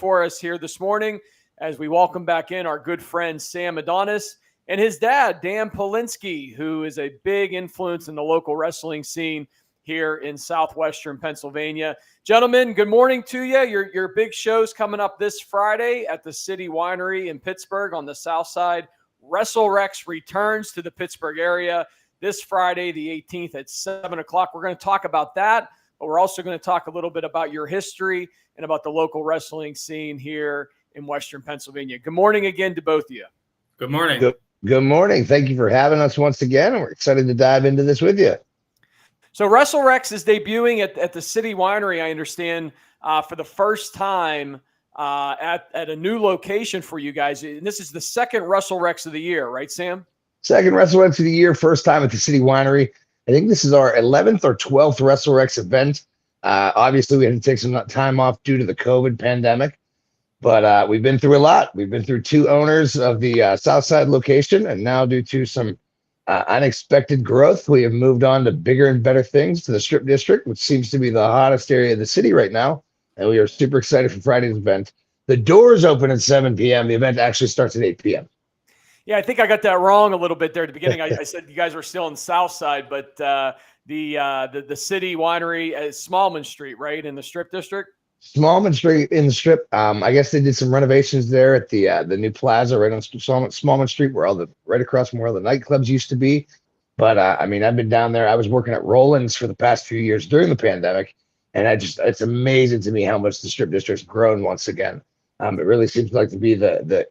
for us here this morning as we welcome back in our good friend Sam Adonis and his dad, Dan Polinsky, who is a big influence in the local wrestling scene here in southwestern Pennsylvania. Gentlemen, good morning to you. Your big show's coming up this Friday at the City Winery in Pittsburgh on the south side. WrestleRex returns to the Pittsburgh area this Friday, the 18th at 7 o'clock. We're going to talk about that, but we're also going to talk a little bit about your history and about the local wrestling scene here in Western Pennsylvania. Good morning again to both of you. Good morning. Good morning. Thank you for having us once again. We're excited to dive into this with you. So WrestleRex is debuting at the City Winery, I understand, for the first time at a new location for you guys. And this is the second WrestleRex of the year, right, Sam? Second WrestleRex of the year, first time at the City Winery. I think this is our 11th or 12th WrestleRex event. Obviously, we had to take some time off due to the COVID pandemic, but we've been through a lot. We've been through two owners of the Southside location, and now due to some unexpected growth, we have moved on to bigger and better things to the Strip District, which seems to be the hottest area of the city right now. And we are super excited for Friday's event. The doors open at 7 p.m. The event actually starts at 8 p.m. Yeah, I think I got that wrong a little bit there at the beginning. I said you guys were still on the south side, but the City Winery is Smallman Street, right, in the Strip District? Smallman Street in the Strip. I guess they did some renovations there at the new plaza right on Smallman Street, where right across from where all the nightclubs used to be. But I mean, I've been down there. I was working at Roland's for the past few years during the pandemic, and it's amazing to me how much the Strip District's grown once again. It really seems like to be the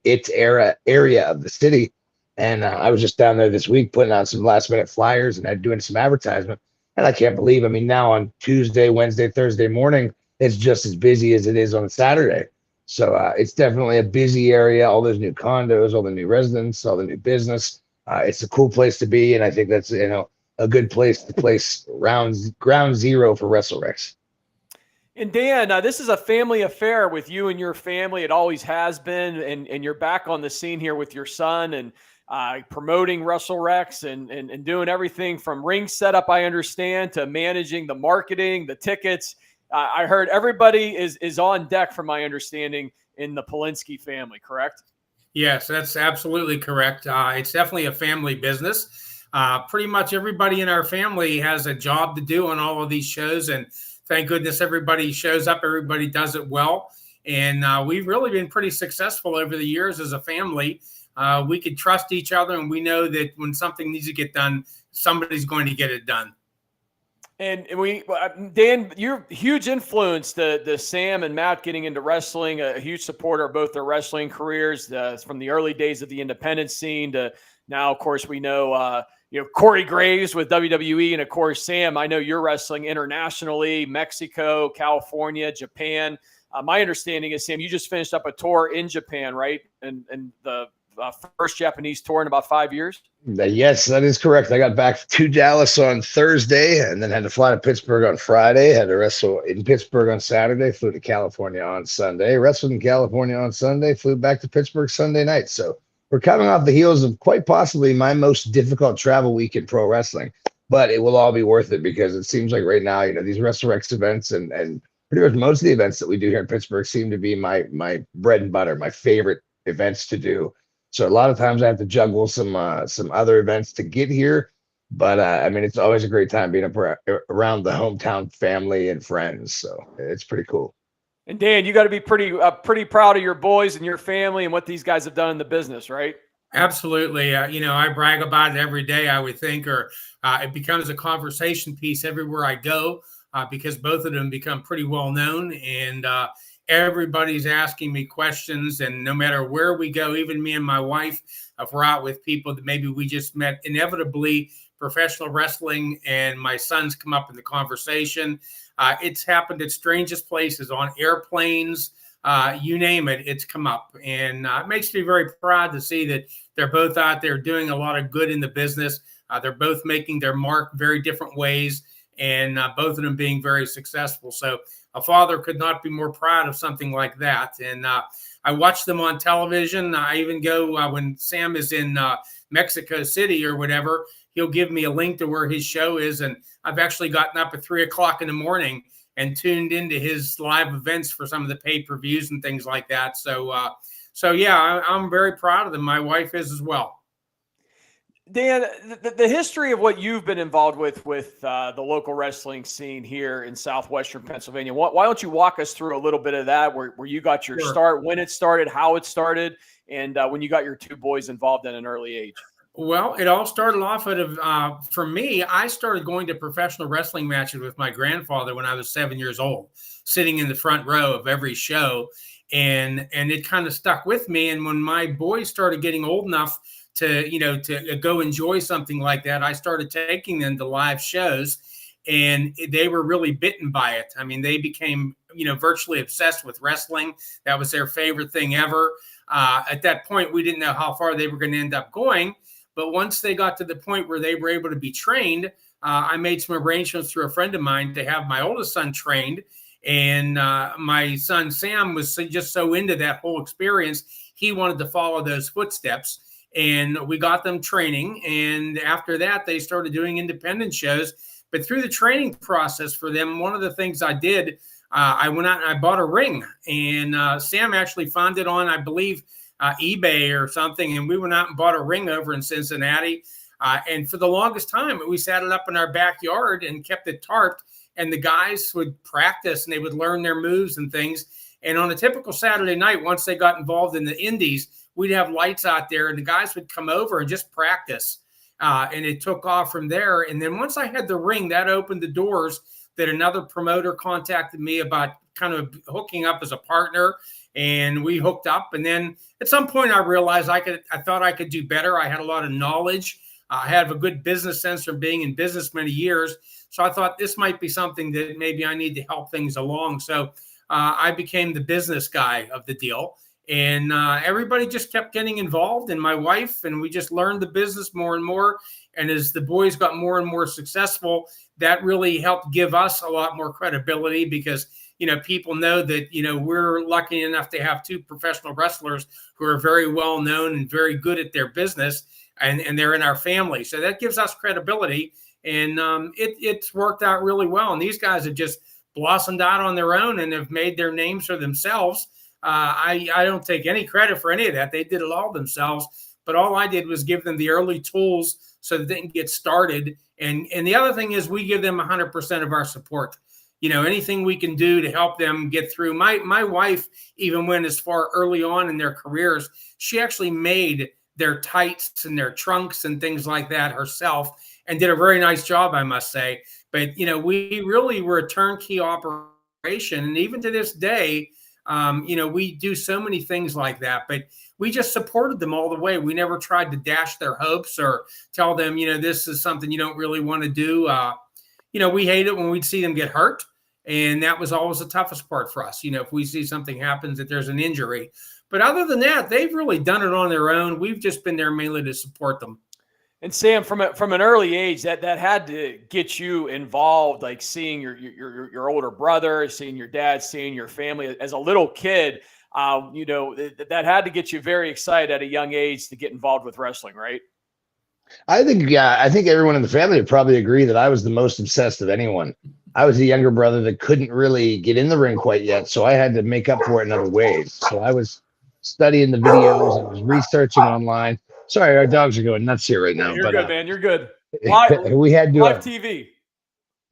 area of the city. And I was just down there this week putting on some last minute flyers and doing some advertisement. And I can't believe, I mean, now on Tuesday, Wednesday, Thursday morning, it's just as busy as it is on Saturday. So it's definitely a busy area. All those new condos, all the new residents, all the new business. It's a cool place to be. And I think that's, a good place to place ground zero for WrestleRex. And Dan, this is a family affair with you and your family. It always has been. And you're back on the scene here with your son and promoting WrestleRex and doing everything from ring setup, I understand, to managing the marketing, the tickets. I heard everybody is on deck, from my understanding, in the Polinsky family, correct? Yes, that's absolutely correct. It's definitely a family business. Pretty much everybody in our family has a job to do on all of these shows, and thank goodness everybody shows up, everybody does it well. And we've really been pretty successful over the years as a family. We can trust each other, and we know that when something needs to get done, somebody's going to get it done. And Dan, you're a huge influence to Sam and Matt getting into wrestling, a huge supporter of both their wrestling careers, from the early days of the independent scene to now, of course, we know, Corey Graves with WWE. And of course, Sam, I know you're wrestling internationally, Mexico, California, Japan. My understanding is, Sam, you just finished up a tour in Japan, right? And the first Japanese tour in about 5 years? Yes, that is correct. I got back to Dallas on Thursday and then had to fly to Pittsburgh on Friday, had to wrestle in Pittsburgh on Saturday, flew to California on Sunday, wrestled in California on Sunday, flew back to Pittsburgh Sunday night. So we're coming off the heels of quite possibly my most difficult travel week in pro wrestling, but it will all be worth it because it seems like right now, these WrestleRex events and pretty much most of the events that we do here in Pittsburgh seem to be my bread and butter, my favorite events to do. So a lot of times I have to juggle some other events to get here, but it's always a great time being around the hometown family and friends. So it's pretty cool. And Dan, you got to be pretty proud of your boys and your family and what these guys have done in the business, right? Absolutely. I brag about it every day, I would think, or it becomes a conversation piece everywhere I go because both of them become pretty well known, and everybody's asking me questions. And no matter where we go, even me and my wife, if we're out with people that maybe we just met, inevitably professional wrestling and my sons come up in the conversation. It's happened at strangest places, on airplanes, you name it, it's come up. And it makes me very proud to see that they're both out there doing a lot of good in the business. They're both making their mark very different ways, and both of them being very successful. So a father could not be more proud of something like that. And I watch them on television. I even go when Sam is in Mexico City or whatever, he'll give me a link to where his show is. And I've actually gotten up at 3 o'clock in the morning and tuned into his live events for some of the pay-per-views and things like that. So yeah, I'm very proud of them. My wife is as well. Dan, the history of what you've been involved with the local wrestling scene here in southwestern Pennsylvania, why don't you walk us through a little bit of that, where you got your start, when it started, how it started, and when you got your two boys involved at an early age? Well, it all started off for me, I started going to professional wrestling matches with my grandfather when I was 7 years old, sitting in the front row of every show. And it kind of stuck with me. And when my boys started getting old enough to go enjoy something like that, I started taking them to live shows, and they were really bitten by it. I mean, they became, virtually obsessed with wrestling. That was their favorite thing ever. At that point, we didn't know how far they were going to end up going. But once they got to the point where they were able to be trained, I made some arrangements through a friend of mine to have my oldest son trained. And my son, Sam, was just so into that whole experience. He wanted to follow those footsteps. And we got them training. And after that, they started doing independent shows. But through the training process for them, one of the things I did, I went out and I bought a ring. And Sam actually found it on, I believe, eBay or something. And we went out and bought a ring over in Cincinnati. And for the longest time, we set it up in our backyard and kept it tarped. And the guys would practice and they would learn their moves and things. And on a typical Saturday night, once they got involved in the indies, we'd have lights out there and the guys would come over and just practice. And it took off from there. And then once I had the ring, that opened the doors that another promoter contacted me about kind of hooking up as a partner. And we hooked up. And then at some point I realized I thought I could do better. I had a lot of knowledge. I have a good business sense from being in business many years. So I thought this might be something that maybe I need to help things along. So I became the business guy of the deal. And everybody just kept getting involved, and my wife, and we just learned the business more and more. And as the boys got more and more successful, that really helped give us a lot more credibility because, people know that, we're lucky enough to have two professional wrestlers who are very well known and very good at their business, and they're in our family. So that gives us credibility, and it's worked out really well. And these guys have just blossomed out on their own and have made their names for themselves. I don't take any credit for any of that. They did it all themselves, but all I did was give them the early tools so that they can get started. And the other thing is we give them 100% of our support. Anything we can do to help them get through. My wife even went as far early on in their careers. She actually made their tights and their trunks and things like that herself and did a very nice job, I must say. But, we really were a turnkey operation. And even to this day, we do so many things like that, but we just supported them all the way. We never tried to dash their hopes or tell them, this is something you don't really want to do. We hate it when we'd see them get hurt. And that was always the toughest part for us. If we see something happens that there's an injury, but other than that, they've really done it on their own. We've just been there mainly to support them. And Sam, from an early age, that had to get you involved, like seeing your older brother, seeing your dad, seeing your family as a little kid. That had to get you very excited at a young age to get involved with wrestling, right? I think everyone in the family would probably agree that I was the most obsessed of anyone. I was the younger brother that couldn't really get in the ring quite yet, so I had to make up for it in other ways. So I was studying the videos, I was researching online. Sorry, our dogs are going nuts here right now. You're good, man. You're good. We had live TV.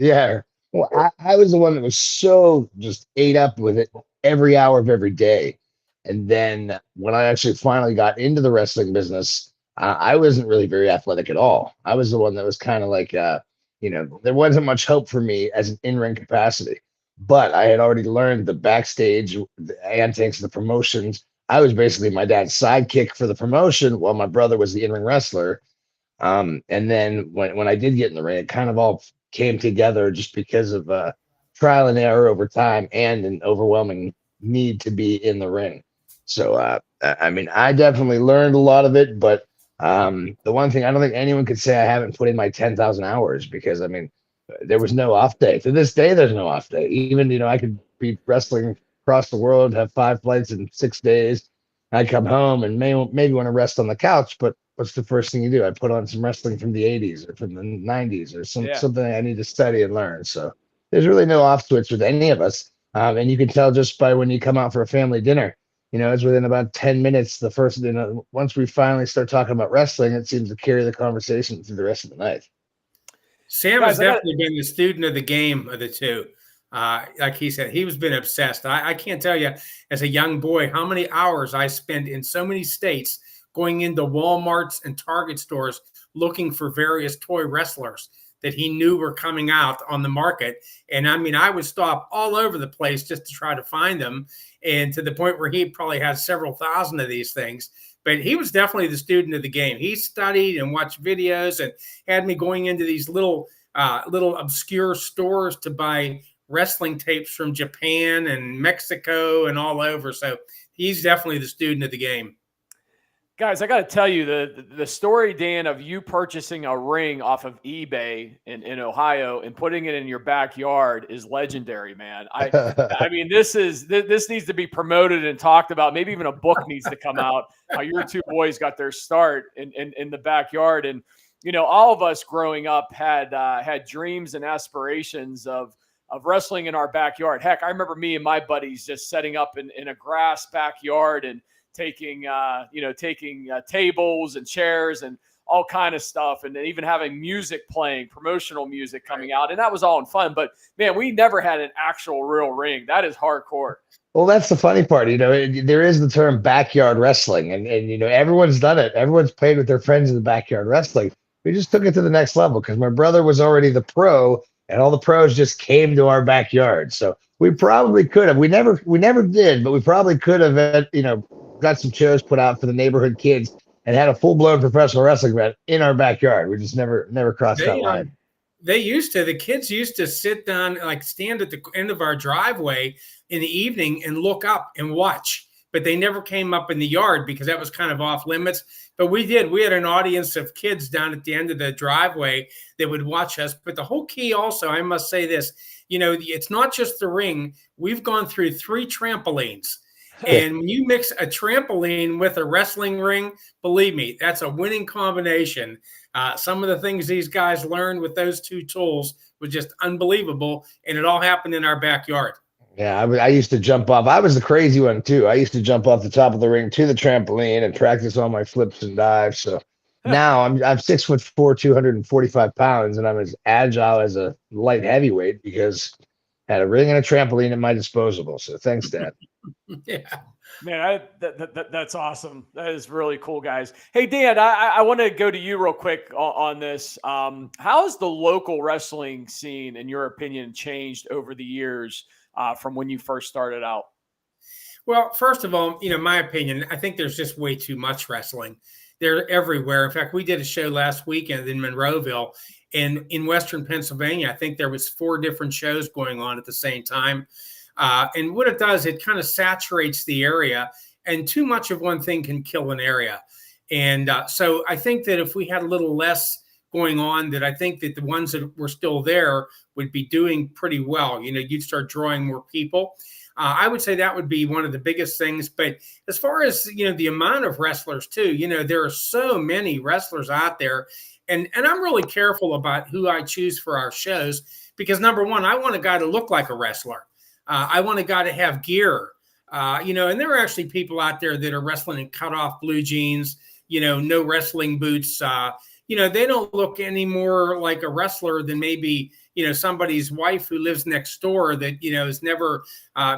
Yeah. Well, I was the one that was so just ate up with it every hour of every day. And then when I actually finally got into the wrestling business, I wasn't really very athletic at all. I was the one that was kind of like, there wasn't much hope for me as an in-ring capacity. But I had already learned the backstage, the antics, the promotions. I was basically my dad's sidekick for the promotion while my brother was the in-ring wrestler. And then when I did get in the ring, it kind of all came together just because of trial and error over time and an overwhelming need to be in the ring. So, I definitely learned a lot of it, but the one thing I don't think anyone could say I haven't put in my 10,000 hours because, there was no off day. To this day, there's no off day. Even, I could be wrestling across the world, have 5 flights in 6 days. I'd come home and maybe want to rest on the couch, but what's the first thing you do? I put on some wrestling from the 80s or from the 90s or something I need to study and learn. So there's really no off switch with any of us. And you can tell just by when you come out for a family dinner. It's within about 10 minutes, the first, once we finally start talking about wrestling, it seems to carry the conversation through the rest of the night. Sam has definitely been the student of the game of the two. Like he said, he was been obsessed. I can't tell you as a young boy how many hours I spent in so many states going into Walmarts and Target stores looking for various toy wrestlers that he knew were coming out on the market. And I mean, I would stop all over the place just to try to find them. And to the point where he probably had several thousand of these things. But he was definitely the student of the game. He studied and watched videos and had me going into these little obscure stores to buy wrestling tapes from Japan and Mexico and all over. So he's definitely the student of the game. Guys, I got to tell you, the story, Dan, of you purchasing a ring off of eBay in Ohio and putting it in your backyard is legendary, man. I mean, this needs to be promoted and talked about. Maybe even a book needs to come out. How your two boys got their start in the backyard. And, all of us growing up had dreams and aspirations of wrestling in our backyard. Heck, I remember me and my buddies just setting up in a grass backyard and taking tables and chairs and all kind of stuff, and then even having music playing, promotional music coming out, and that was all in fun. But man, we never had an actual real ring. That is hardcore. Well, that's the funny part. There is the term backyard wrestling, and everyone's done it. Everyone's played with their friends in the backyard wrestling. We just took it to the next level because my brother was already the pro, and all the pros just came to our backyard. So we probably could have. We never did, but we probably could have. Got some shows put out for the neighborhood kids and had a full-blown professional wrestling event in our backyard. We just never crossed that line. The kids used to sit down, like stand at the end of our driveway in the evening and look up and watch, but they never came up in the yard because that was kind of off limits. But we had an audience of kids down at the end of the driveway that would watch us. But the whole key also, I must say this, it's not just the ring. We've gone through 3 trampolines. And when you mix a trampoline with a wrestling ring, believe me, that's a winning combination. Some of the things these guys learned with those 2 tools was just unbelievable, and it all happened in our backyard. Yeah, I used to jump off. I was the crazy one, too. I used to jump off the top of the ring to the trampoline and practice all my flips and dives. So now I'm 6'4", 245 pounds, and I'm as agile as a light heavyweight because I had a ring and a trampoline at my disposal. So thanks, Dad. Yeah, man, that's awesome. That is really cool, guys. Hey, Dan, I want to go to you real quick on this. How has the local wrestling scene, in your opinion, changed over the years from when you first started out? Well, first of all, my opinion, I think there's just way too much wrestling. They're everywhere. In fact, we did a show last weekend in Monroeville, and in Western Pennsylvania, I think there was 4 different shows going on at the same time. And what it does, it kind of saturates the area, and too much of one thing can kill an area. And so I think that if we had a little less going on, that I think that the ones that were still there would be doing pretty well. You'd start drawing more people. I would say that would be one of the biggest things. But as far as, the amount of wrestlers too, there are so many wrestlers out there. And I'm really careful about who I choose for our shows because, number one, I want a guy to look like a wrestler. I want a guy to have gear, and there are actually people out there that are wrestling in cut-off blue jeans, no wrestling boots. They don't look any more like a wrestler than maybe, somebody's wife who lives next door that, has never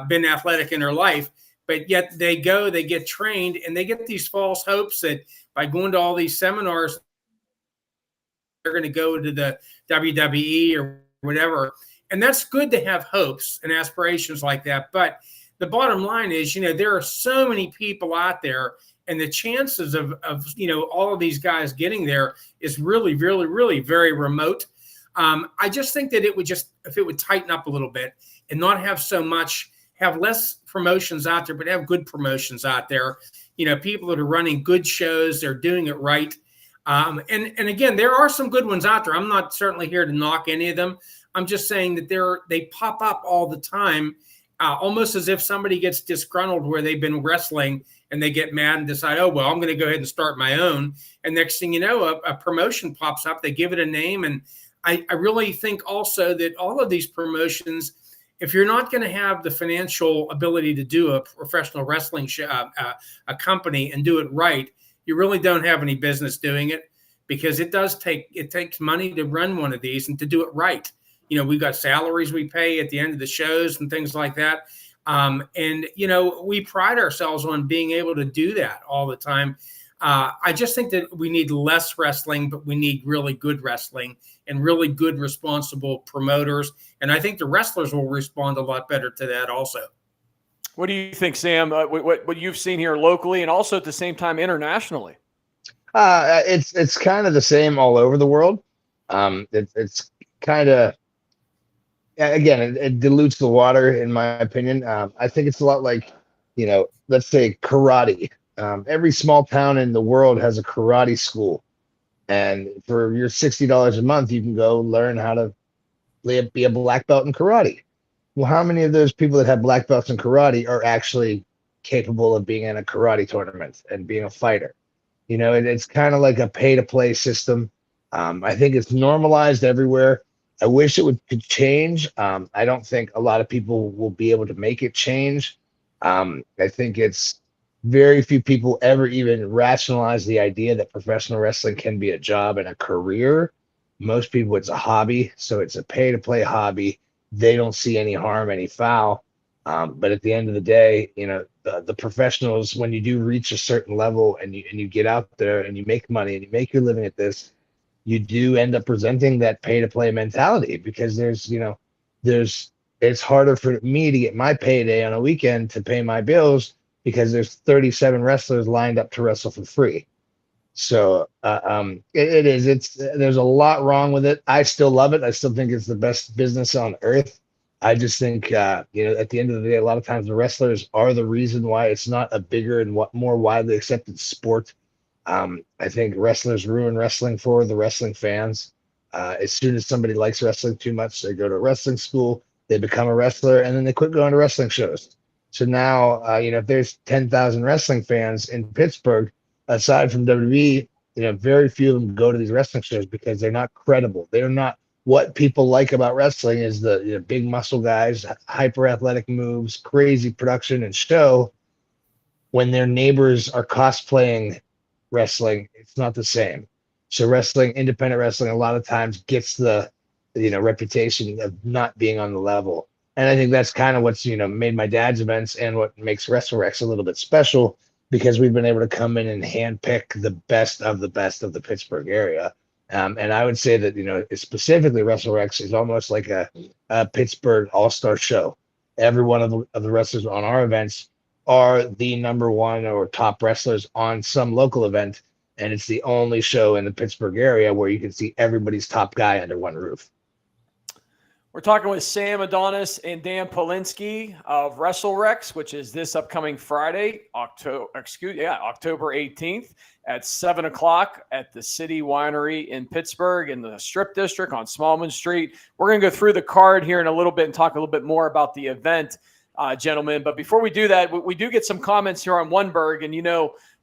been athletic in her life. But yet they get trained, and they get these false hopes that by going to all these seminars, they're going to go to the WWE or whatever. And that's good to have hopes and aspirations like that. But the bottom line is, there are so many people out there, and the chances of all of these guys getting there is really, really, really very remote. I just think that if it would tighten up a little bit and not have so much, have less promotions out there, but have good promotions out there, people that are running good shows, they're doing it right. And again, there are some good ones out there. I'm not certainly here to knock any of them. I'm just saying that they pop up all the time, almost as if somebody gets disgruntled where they've been wrestling and they get mad and decide, oh, well, I'm going to go ahead and start my own. And next thing you know, a promotion pops up. They give it a name. And I really think also that all of these promotions, if you're not going to have the financial ability to do a professional wrestling a company and do it right, you really don't have any business doing it, because it takes money to run one of these and to do it right. You know, we've got salaries we pay at the end of the shows and things like that. And, you know, we pride ourselves on being able to do that all the time. I just think that we need less wrestling, but we need really good wrestling and really good, responsible promoters. And I think the wrestlers will respond a lot better to that also. What do you think, Sam? What you've seen here locally and also at the same time internationally? It's kind of the same all over the world. It's kind of, again, it dilutes the water, in my opinion. I think it's a lot like, you know, let's say karate. Every small town in the world has a karate school, and for your $60 a month, you can go learn how to be a black belt in karate. Well, how many of those people that have black belts in karate are actually capable of being in a karate tournament and being a fighter? You know, it's kind of like a pay-to-play system. I think it's normalized everywhere. I wish could change. I don't think a lot of people will be able to make it change. I think it's very few people ever even rationalize the idea that professional wrestling can be a job and a career. Most people, it's a hobby. So it's a pay-to-play hobby. They don't see any harm, any foul. But at the end of the day, you know, the professionals, when you do reach a certain level and you get out there and you make money and you make your living at this, you do end up presenting that pay-to-play mentality, because it's harder for me to get my payday on a weekend to pay my bills because there's 37 wrestlers lined up to wrestle for free. So there's a lot wrong with it. I still love it. I still think it's the best business on earth. I just think, at the end of the day, a lot of times the wrestlers are the reason why it's not a bigger and more widely accepted sport. I think wrestlers ruin wrestling for the wrestling fans. As soon as somebody likes wrestling too much, they go to a wrestling school, they become a wrestler, and then they quit going to wrestling shows. So now, if there's 10,000 wrestling fans in Pittsburgh, aside from WWE, very few of them go to these wrestling shows because they're not credible. They're not what people like about wrestling is the big muscle guys, hyper athletic moves, crazy production and show. When their neighbors are cosplaying wrestling, it's not the same. So wrestling, independent wrestling, a lot of times gets the reputation of not being on the level. And I think that's kind of what's made my dad's events and what makes WrestleRex a little bit special, because we've been able to come in and handpick the best of the Pittsburgh area. And I would say that specifically WrestleRex is almost like a Pittsburgh all-star show. Every one of the wrestlers on our events are the number one or top wrestlers on some local event, and it's the only show in the Pittsburgh area where you can see everybody's top guy under one roof. We're talking with Sam Adonis and Dan Polinsky of WrestleRex, which is this upcoming Friday, October 18th at 7 o'clock at the City Winery in Pittsburgh in the Strip District on Smallman Street. We're going to go through the card here in a little bit and talk a little bit more about the event, gentlemen. But before we do that, we do get some comments here on Oneberg. And,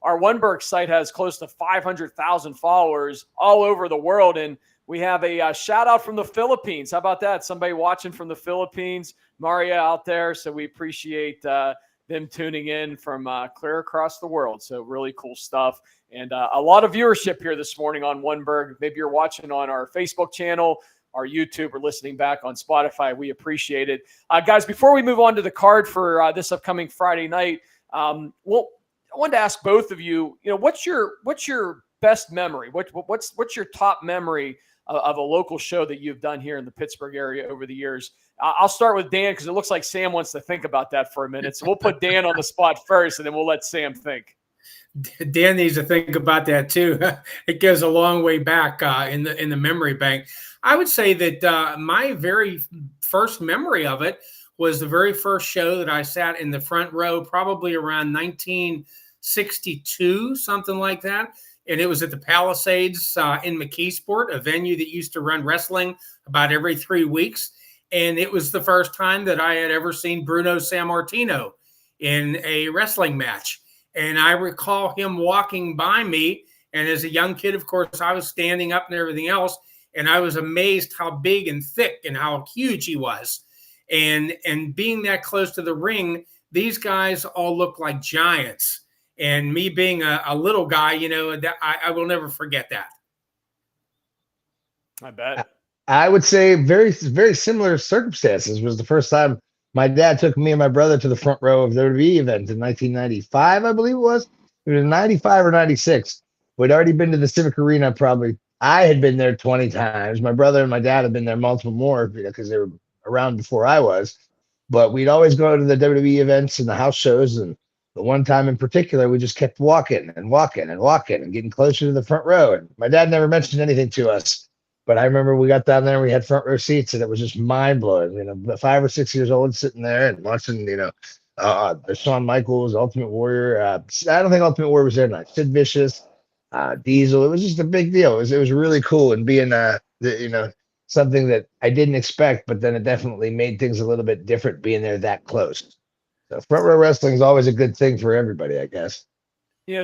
our Oneberg site has close to 500,000 followers all over the world. And we have a shout out from the Philippines. How about that? Somebody watching from the Philippines, Maria out there. So we appreciate them tuning in from clear across the world. So really cool stuff. And a lot of viewership here this morning on Oneberg. Maybe you're watching on our Facebook channel, our YouTube, or listening back on Spotify. We appreciate it. Guys, before we move on to the card for this upcoming Friday night, I wanted to ask both of you, what's your best memory? What's your top memory of a local show that you've done here in the Pittsburgh area over the years? I'll start with Dan, because it looks like Sam wants to think about that for a minute. So we'll put Dan on the spot first, and then we'll let Sam think. Dan needs to think about that too. It goes a long way back in the memory bank. I would say that my very first memory of it was the very first show that I sat in the front row, probably around 1962, something like that. And it was at the Palisades in McKeesport, a venue that used to run wrestling about every 3 weeks. And it was the first time that I had ever seen Bruno Sammartino in a wrestling match. And I recall him walking by me. And as a young kid, of course, I was standing up and everything else. and I was amazed how big and thick and how huge he was. And being that close to the ring, these guys all look like giants. And me being a little guy, that I will never forget that. I bet. I would say very, very similar circumstances. It was the first time my dad took me and my brother to the front row of the WWE event in 1995, I believe it was. It was 95 or 96. We'd already been to the Civic Arena probably. I had been there 20 times. My brother and my dad had been there multiple more because they were around before I was. But we'd always go to the WWE events and the house shows. And the one time in particular, we just kept walking and walking and walking and getting closer to the front row. And my dad never mentioned anything to us. But I remember we got down there and we had front row seats and it was just mind blowing. 5 or 6 years old sitting there and watching, the Shawn Michaels, Ultimate Warrior. I don't think Ultimate Warrior was there tonight. Sid Vicious, Diesel. It was just a big deal. It was really cool and being, something that I didn't expect, but then it definitely made things a little bit different being there that close. So front row wrestling is always a good thing for everybody, I guess.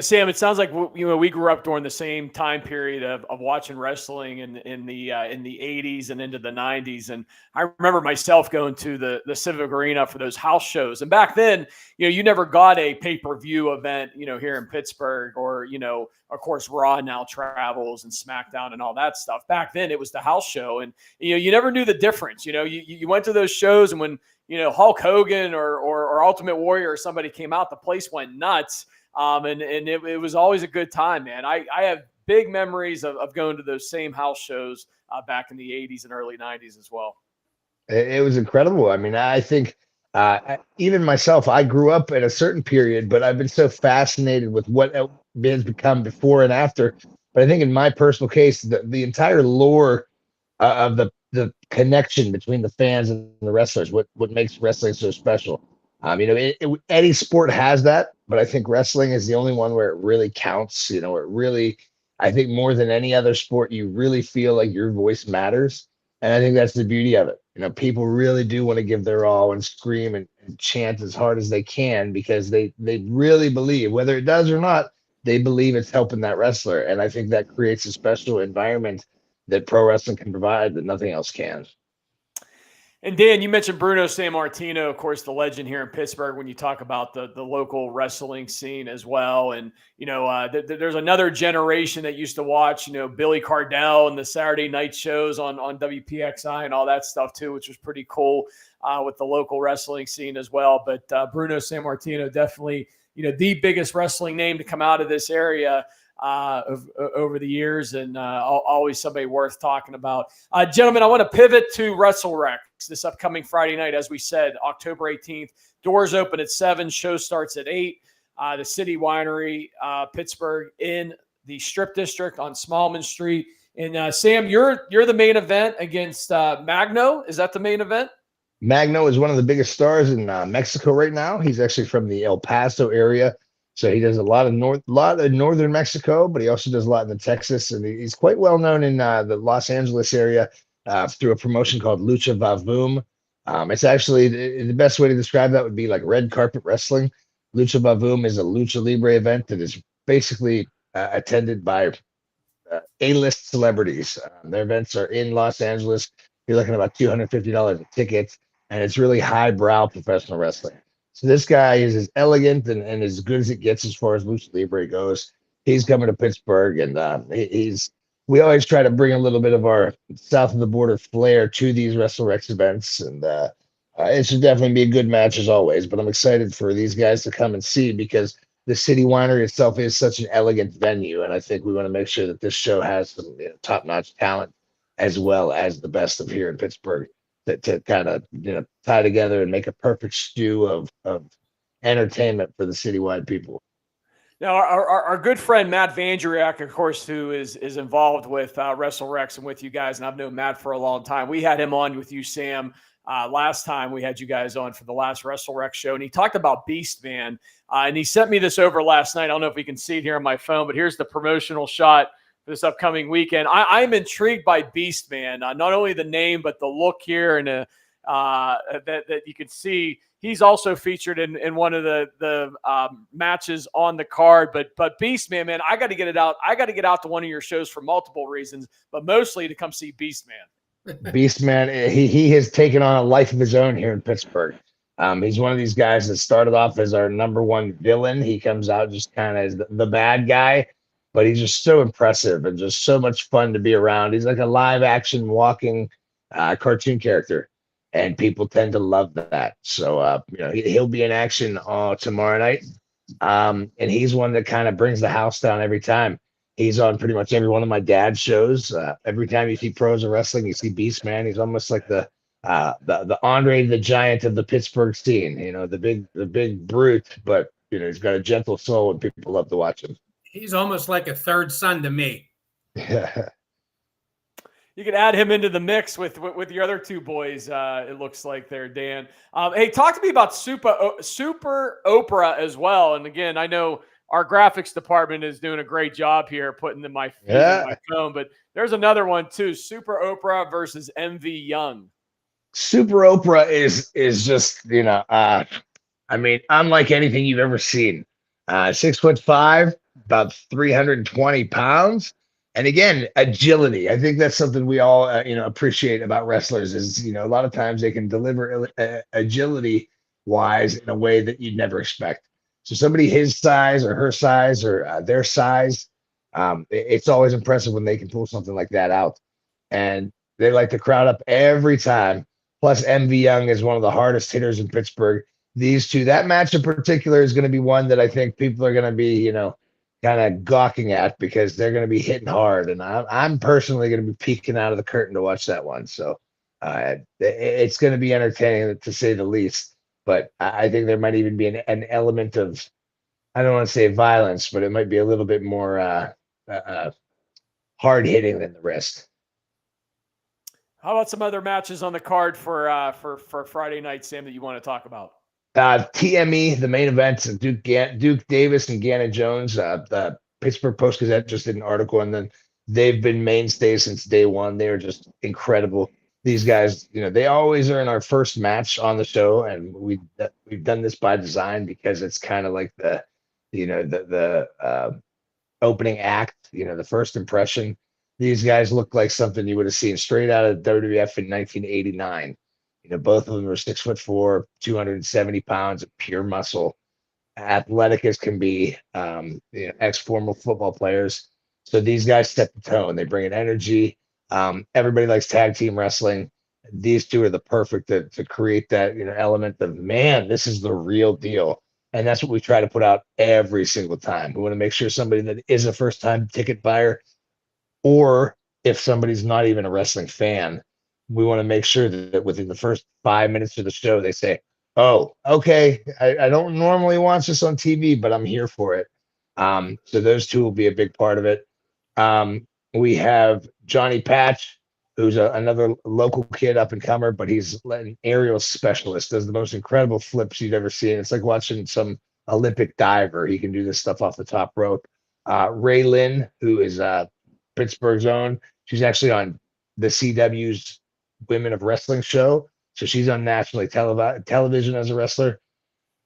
Sam, it sounds like we grew up during the same time period of watching wrestling in the 80s and into the 90s. And I remember myself going to the Civic Arena for those house shows. And back then, you never got a pay-per-view event, here in Pittsburgh or, of course, Raw now travels and SmackDown and all that stuff. Back then, it was the house show. And, you never knew the difference. You went to those shows and when, Hulk Hogan or Ultimate Warrior or somebody came out, the place went nuts. And it was always a good time, man. I have big memories of going to those same house shows back in the 80s and early 90s as well. It was incredible. I mean, I think even myself, I grew up in a certain period, but I've been so fascinated with what has become before and after. But I think in my personal case, the entire lore of the connection between the fans and the wrestlers, what makes wrestling so special. Any sport has that, but I think wrestling is the only one where it really counts. It really, I think more than any other sport, you really feel like your voice matters. And I think that's the beauty of it. People really do want to give their all and scream and chant as hard as they can because they really believe, whether it does or not, they believe it's helping that wrestler. And I think that creates a special environment that pro wrestling can provide that nothing else can. And Dan, you mentioned Bruno Sammartino, of course, the legend here in Pittsburgh, when you talk about the local wrestling scene as well. And, there's another generation that used to watch, Billy Cardell and the Saturday night shows on WPXI and all that stuff too, which was pretty cool with the local wrestling scene as well. But Bruno Sammartino, definitely, the biggest wrestling name to come out of this area over the years, and always somebody worth talking about. Gentlemen, I want to pivot to WrestleRex this upcoming Friday night. As we said, October 18th, doors open at 7, show starts at 8. The City Winery, Pittsburgh, in the Strip District on Smallman Street. And Sam, you're the main event against Magno. Is that the main event? Magno is one of the biggest stars in Mexico right now. He's actually from the El Paso area. So he does a lot of northern Mexico, but he also does a lot in the Texas, and he's quite well known in the Los Angeles area through a promotion called Lucha Vavoom. It's actually the best way to describe that would be like red carpet wrestling. Lucha Vavoom is a lucha libre event that is basically attended by A-list celebrities. Their events are in Los Angeles. You're looking at about $250 a ticket, and it's really highbrow professional wrestling. So this guy is as elegant and as good as it gets as far as lucha libre goes. He's coming to Pittsburgh, and we always try to bring a little bit of our south of the border flair to these WrestleRex events, and it should definitely be a good match as always. But I'm excited for these guys to come and see because the City Winery itself is such an elegant venue, and I think we want to make sure that this show has some top-notch talent as well as the best of here in Pittsburgh. To kind of tie together and make a perfect stew of entertainment for the citywide people. Now, our good friend Matt Vandriak, of course, who is involved with WrestleRex and with you guys, and I've known Matt for a long time. We had him on with you, Sam, last time we had you guys on for the last WrestleRex show, and he talked about Beast Man, and he sent me this over last night. I don't know if we can see it here on my phone, but here's the promotional shot this upcoming weekend. I'm intrigued by Beast Man, not only the name, but the look here, and that you can see he's also featured in one of the matches on the card. But Beastman, man, I got to get it out. I got to get out to one of your shows for multiple reasons, but mostly to come see Beastman. Beastman, he has taken on a life of his own here in Pittsburgh. He's one of these guys that started off as our #1 villain. He comes out just kind of as the bad guy, but he's just so impressive and just so much fun to be around. He's like a live action walking cartoon character, and people tend to love that. So, he'll be in action tomorrow night. And he's one that kind of brings the house down every time. He's on pretty much every one of my dad's shows. Every time you see pros of wrestling, you see Beastman. He's almost like the Andre the Giant of the Pittsburgh scene. The big brute, but he's got a gentle soul, and people love to watch him. He's almost like a third son to me. Yeah. You could add him into the mix with your other two boys. It looks like there, Dan. Hey, talk to me about Super Oprah as well. And again, I know our graphics department is doing a great job here putting my phone, but there's another one too. Super Oprah versus MV Young. Super Oprah is just unlike anything you've ever seen. 6'5", about 320 pounds. And again, agility. I think that's something we all, appreciate about wrestlers is, a lot of times they can deliver agility wise in a way that you'd never expect. So somebody his size or her size or their size, it's always impressive when they can pull something like that out. And they like to crowd up every time. Plus, MV Young is one of the hardest hitters in Pittsburgh. These two, that match in particular is going to be one that I think people are going to be, kind of gawking at because they're going to be hitting hard. And I'm personally going to be peeking out of the curtain to watch that one. So it's going to be entertaining to say the least. But I think there might even be an element of, I don't want to say violence, but it might be a little bit more hard hitting than the rest. How about some other matches on the card for Friday night, Sam, that you want to talk about? TME, the main event, Duke Davis and Gannon Jones. The Pittsburgh Post-Gazette just did an article, and then they've been mainstays since day one. They are just incredible. These guys, they always are in our first match on the show, and we've done this by design because it's kind of like the opening act, the first impression. These guys look like something you would have seen straight out of WWF in 1989. Both of them are 6'4", 270 pounds of pure muscle, athletic as can be, ex-former football players. So these guys set the tone. They bring an energy. Everybody likes tag team wrestling. These two are the perfect to create that element of, man, this is the real deal. And that's what we try to put out every single time. We want to make sure somebody that is a first-time ticket buyer, or if somebody's not even a wrestling fan, we want to make sure that within the first 5 minutes of the show, they say, oh, okay, I don't normally watch this on TV, but I'm here for it. So those two will be a big part of it. We have Johnny Patch, who's another local kid up and comer, but he's an aerial specialist, does the most incredible flips you've ever seen. It's like watching some Olympic diver. He can do this stuff off the top rope. Ray Lynn, who is Pittsburgh's own. She's actually on the CW's Women of Wrestling show. So she's on nationally television as a wrestler.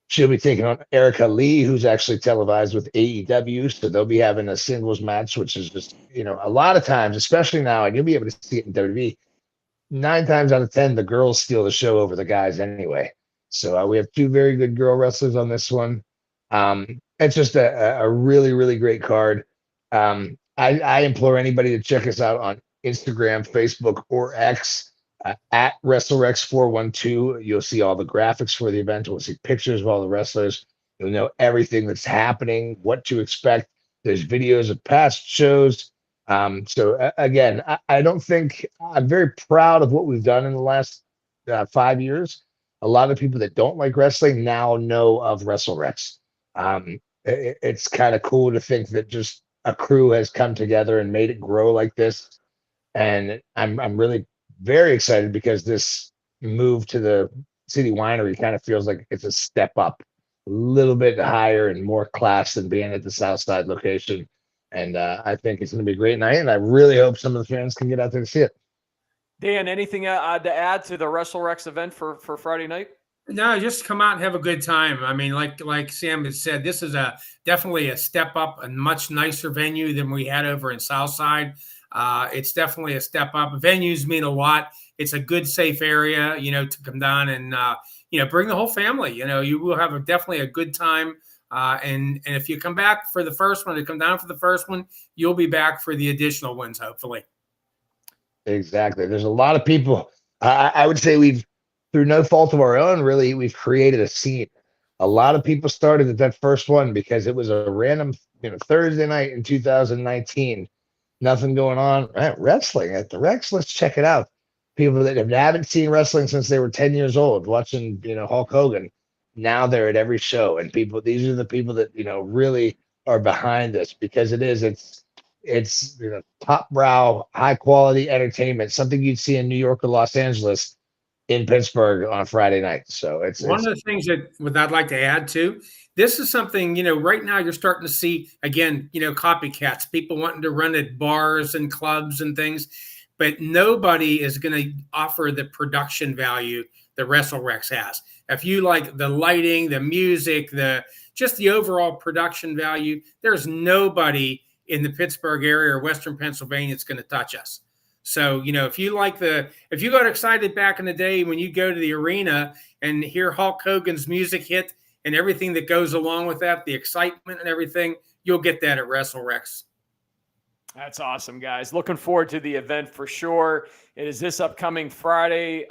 She'll be taking on Erica Lee, who's actually televised with AEW. So they'll be having a singles match, which is just, a lot of times, especially now, and you'll be able to see it in WWE, 9 times out of 10, the girls steal the show over the guys anyway. So we have 2 very good girl wrestlers on this one. It's just a really, really great card. I implore anybody to check us out on Instagram, Facebook, or X. At WrestleRex 412, you'll see all the graphics for the event. We'll see pictures of all the wrestlers. You'll know everything that's happening, what to expect. There's videos of past shows. So again, I don't think I'm very proud of what we've done in the last 5 years. A lot of people that don't like wrestling now know of WrestleRex. It's kind of cool to think that just a crew has come together and made it grow like this. And I'm really very excited because this move to the City Winery kind of feels like it's a step up, a little bit higher and more class than being at the Southside location. And I think it's going to be a great night, and I really hope some of the fans can get out there to see it. Dan, anything to add to the WrestleRex event for Friday night? No, just come out and have a good time. I mean, like Sam had said, this is definitely a step up, a much nicer venue than we had over in Southside. It's definitely a step up. Venues mean a lot. It's a good, safe area, to come down and bring the whole family. You will have definitely a good time. And if you come back for the first one, to come down for the first one, you'll be back for the additional ones, hopefully. Exactly. There's a lot of people. I would say through no fault of our own, really, we've created a scene. A lot of people started at that first one because it was a random, Thursday night in 2019. Nothing going on. Right, wrestling at the Rex. Let's check it out. People that haven't seen wrestling since they were 10 years old, watching, Hulk Hogan. Now they're at every show, and these are the people that really are behind this, because it's top brow, high quality entertainment, something you'd see in New York or Los Angeles in Pittsburgh on a Friday night. So it's one of the things that I'd like to add to this is something, right now you're starting to see again, copycats, people wanting to run at bars and clubs and things, but nobody is going to offer the production value that WrestleRex has. If you like the lighting, the music, just the overall production value, there's nobody in the Pittsburgh area or Western Pennsylvania that's going to touch us. So, if you got excited back in the day when you go to the arena and hear Hulk Hogan's music hit and everything that goes along with that, the excitement and everything, you'll get that at WrestleRex. That's awesome, guys. Looking forward to the event for sure. It is this upcoming Friday,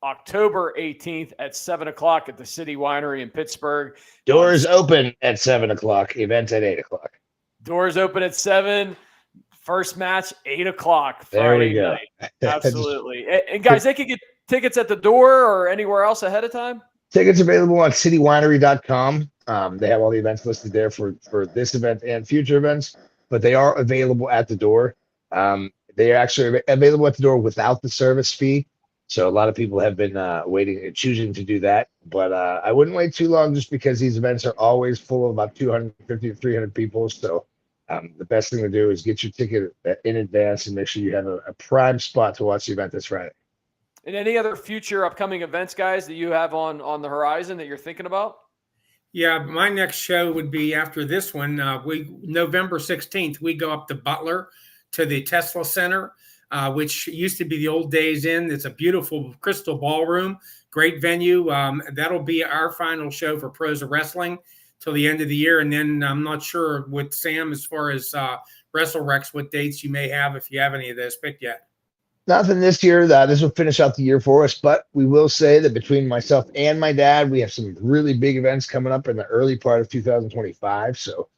October 18th at 7 o'clock at the City Winery in Pittsburgh. Doors open at 7 o'clock, event at 8 o'clock. Doors open at 7. First match, 8 o'clock Friday night. Absolutely. And guys, they can get tickets at the door or anywhere else ahead of time? Tickets available on citywinery.com. They have all the events listed there for this event and future events, but they are available at the door. They are actually available at the door without the service fee. So a lot of people have been waiting and choosing to do that. But I wouldn't wait too long, just because these events are always full of about 250 to 300 people. So the best thing to do is get your ticket in advance and make sure you have a prime spot to watch the event this Friday. And any other future upcoming events, guys, that you have on the horizon that you're thinking about? Yeah, my next show would be after this one. November 16th, we go up to Butler to the Tesla Center, which used to be the Old Days Inn. It's a beautiful crystal ballroom, great venue. That'll be our final show for Pros of Wrestling till the end of the year. And then I'm not sure with Sam as far as WrestleRex, what dates you may have, if you have any of those picked yet. Nothing this year. This will finish out the year for us, but we will say that between myself and my dad, we have some really big events coming up in the early part of 2025. So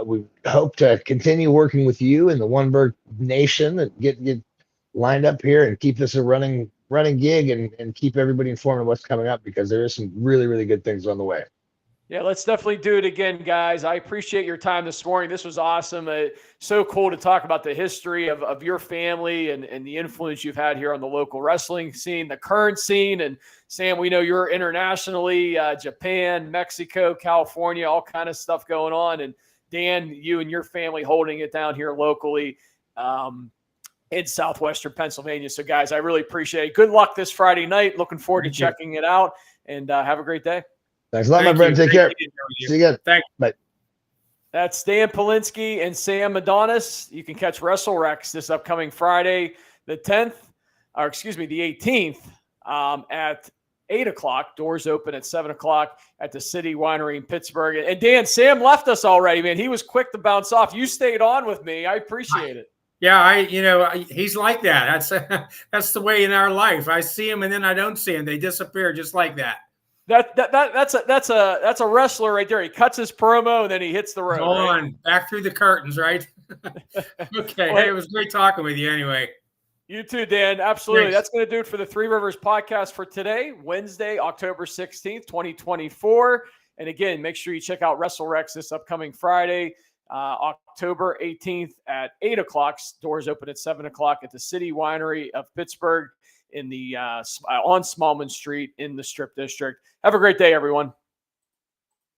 we hope to continue working with you and the Oneberg Nation and get lined up here and keep this a running gig and keep everybody informed of what's coming up, because there is some really, really good things on the way. Yeah, let's definitely do it again, guys. I appreciate your time this morning. This was awesome. So cool to talk about the history of your family and the influence you've had here on the local wrestling scene, the current scene. And Sam, we know you're internationally, Japan, Mexico, California, all kind of stuff going on. And Dan, you and your family holding it down here locally in southwestern Pennsylvania. So, guys, I really appreciate it. Good luck this Friday night. Looking forward to checking it out. And have a great day. Thanks a lot, my friend. Take care. See you again. Thanks. Bye. That's Dan Polinsky and Sam Adonis. You can catch WrestleRex this upcoming Friday, the 18th at 8 o'clock. Doors open at 7 o'clock at the City Winery in Pittsburgh. And Dan, Sam left us already, man. He was quick to bounce off. You stayed on with me. I appreciate it. Yeah, he's like that. That's the way in our life. I see him and then I don't see him. They disappear just like that. That's a wrestler right there. He cuts his promo and then he hits the road. Go on, back through the curtains, right? Okay. Hey, it was great talking with you anyway. You too, Dan. Absolutely. Thanks. That's going to do it for the Three Rivers podcast for today, Wednesday, October 16th, 2024. And again, make sure you check out WrestleRex this upcoming Friday, October 18th at 8 o'clock. Doors open at 7 o'clock at the City Winery of Pittsburgh in the on Smallman Street in the Strip District. Have a great day, everyone.